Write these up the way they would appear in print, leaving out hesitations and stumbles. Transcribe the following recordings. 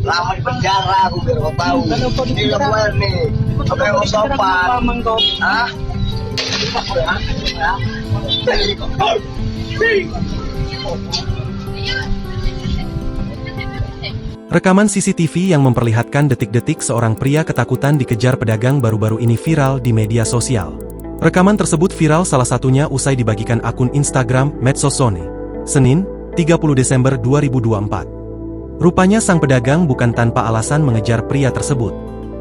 lama di penjara aku biar kau tahu. Ini gue nih, apa yang kau sopan? Hah? Rekaman CCTV yang memperlihatkan detik-detik seorang pria ketakutan dikejar pedagang baru-baru ini viral di media sosial. Rekaman tersebut viral salah satunya usai dibagikan akun Instagram Medsosone, Senin, 30 Desember 2024. Rupanya sang pedagang bukan tanpa alasan mengejar pria tersebut.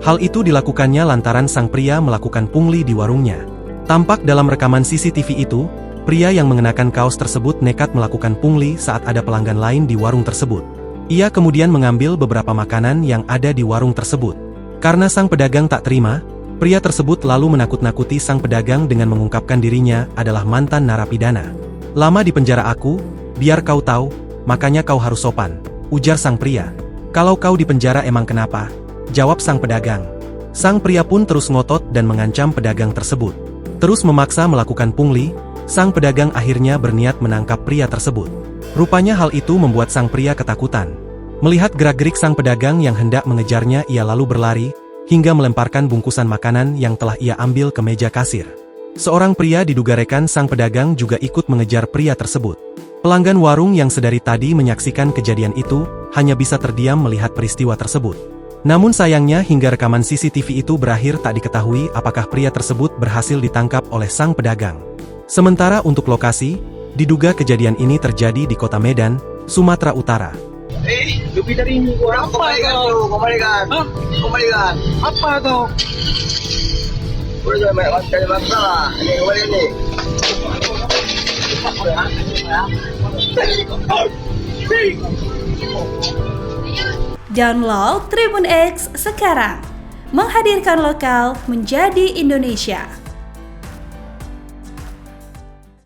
Hal itu dilakukannya lantaran sang pria melakukan pungli di warungnya. Tampak dalam rekaman CCTV itu, pria yang mengenakan kaos tersebut nekat melakukan pungli saat ada pelanggan lain di warung tersebut. Ia kemudian mengambil beberapa makanan yang ada di warung tersebut. Karena sang pedagang tak terima, pria tersebut lalu menakut-nakuti sang pedagang dengan mengungkapkan dirinya adalah mantan narapidana. Lama di penjara aku, biar kau tahu, makanya kau harus sopan, ujar sang pria. Kalau kau di penjara emang kenapa? Jawab sang pedagang. Sang pria pun terus ngotot dan mengancam pedagang tersebut. Terus memaksa melakukan pungli, sang pedagang akhirnya berniat menangkap pria tersebut. Rupanya hal itu membuat sang pria ketakutan. Melihat gerak-gerik sang pedagang yang hendak mengejarnya, ia lalu berlari, hingga melemparkan bungkusan makanan yang telah ia ambil ke meja kasir. Seorang pria diduga rekan sang pedagang juga ikut mengejar pria tersebut. Pelanggan warung yang sedari tadi menyaksikan kejadian itu, hanya bisa terdiam melihat peristiwa tersebut. Namun sayangnya hingga rekaman CCTV itu berakhir tak diketahui apakah pria tersebut berhasil ditangkap oleh sang pedagang. Sementara untuk lokasi, diduga kejadian ini terjadi di kota Medan, Sumatera Utara. Lebih dari ini gua kembalikan. Kembalikan. Apa kau? Udah jangan cari masalah. Ini kembali ini. Download Tribun X sekarang. Menghadirkan lokal menjadi Indonesia.